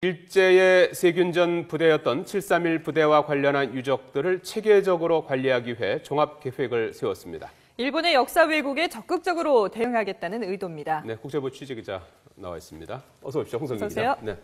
일제의 세균전 부대였던 731 부대와 관련한 유적들을 체계적으로 관리하기 위해 종합계획을 세웠습니다. 일본의 역사 왜곡에 적극적으로 대응하겠다는 의도입니다. 네, 국제부 취재기자 나와 있습니다. 어서 오십시오, 홍성기 기자. 네.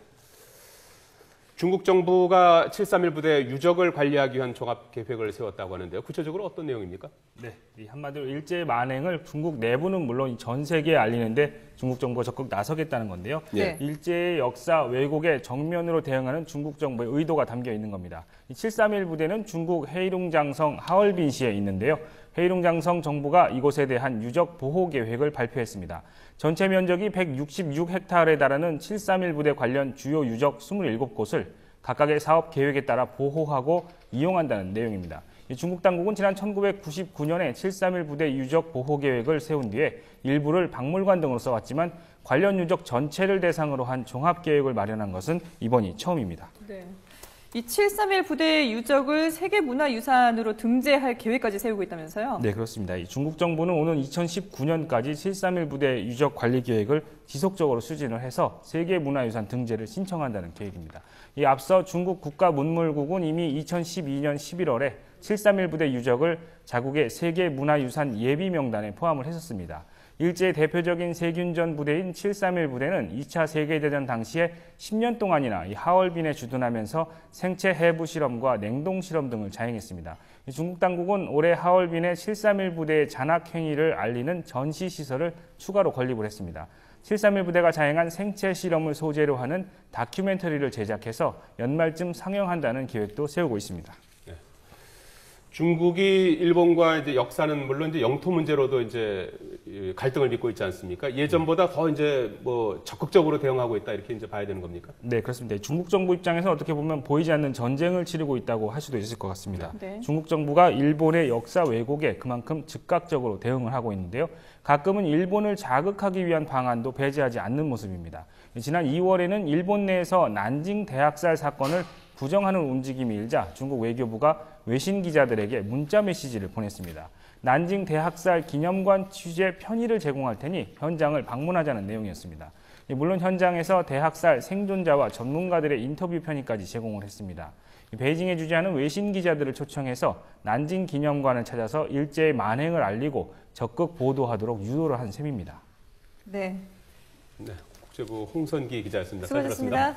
중국 정부가 731 부대 유적을 관리하기 위한 종합계획을 세웠다고 하는데요. 구체적으로 어떤 내용입니까? 네, 한마디로 일제 만행을 중국 내부는 물론 전 세계에 알리는데 중국 정부가 적극 나서겠다는 건데요. 네. 일제의 역사 왜곡에 정면으로 대응하는 중국 정부의 의도가 담겨 있는 겁니다. 731 부대는 중국 헤이룽장성 하얼빈시에 있는데요. 헤이룽장성 정부가 이곳에 대한 유적 보호 계획을 발표했습니다. 전체 면적이 166헥타르에 달하는 731 부대 관련 주요 유적 27곳을 각각의 사업 계획에 따라 보호하고 이용한다는 내용입니다. 중국 당국은 지난 1999년에 731 부대 유적 보호 계획을 세운 뒤에 일부를 박물관 등으로 써왔지만 관련 유적 전체를 대상으로 한 종합 계획을 마련한 것은 이번이 처음입니다. 네. 이 731 부대의 유적을 세계문화유산으로 등재할 계획까지 세우고 있다면서요? 네, 그렇습니다. 중국 정부는 오는 2019년까지 731 부대 유적 관리 계획을 지속적으로 추진을 해서 세계문화유산 등재를 신청한다는 계획입니다. 앞서 중국 국가문물국은 이미 2012년 11월에 731 부대 유적을 자국의 세계문화유산 예비 명단에 포함을 했었습니다. 일제의 대표적인 세균전 부대인 731 부대는 2차 세계대전 당시에 10년 동안이나 하얼빈에 주둔하면서 생체 해부 실험과 냉동 실험 등을 자행했습니다. 중국 당국은 올해 하얼빈의 731 부대의 잔악 행위를 알리는 전시 시설을 추가로 건립을 했습니다. 731 부대가 자행한 생체 실험을 소재로 하는 다큐멘터리를 제작해서 연말쯤 상영한다는 계획도 세우고 있습니다. 중국이 일본과 이제 역사는 물론 이제 영토 문제로도 이제 갈등을 빚고 있지 않습니까? 예전보다 더 이제 뭐 적극적으로 대응하고 있다 이렇게 이제 봐야 되는 겁니까? 네, 그렇습니다. 중국 정부 입장에서 어떻게 보면 보이지 않는 전쟁을 치르고 있다고 할 수도 있을 것 같습니다. 네. 중국 정부가 일본의 역사 왜곡에 그만큼 즉각적으로 대응을 하고 있는데요. 가끔은 일본을 자극하기 위한 방안도 배제하지 않는 모습입니다. 지난 2월에는 일본 내에서 난징 대학살 사건을 부정하는 움직임이 일자 중국 외교부가 외신 기자들에게 문자 메시지를 보냈습니다. 난징 대학살 기념관 취재 편의를 제공할 테니 현장을 방문하자는 내용이었습니다. 물론 현장에서 대학살 생존자와 전문가들의 인터뷰 편의까지 제공을 했습니다. 베이징에 주재하는 외신 기자들을 초청해서 난징 기념관을 찾아서 일제의 만행을 알리고 적극 보도하도록 유도를 한 셈입니다. 네. 네, 국제부 홍선기 기자였습니다. 수고하셨습니다.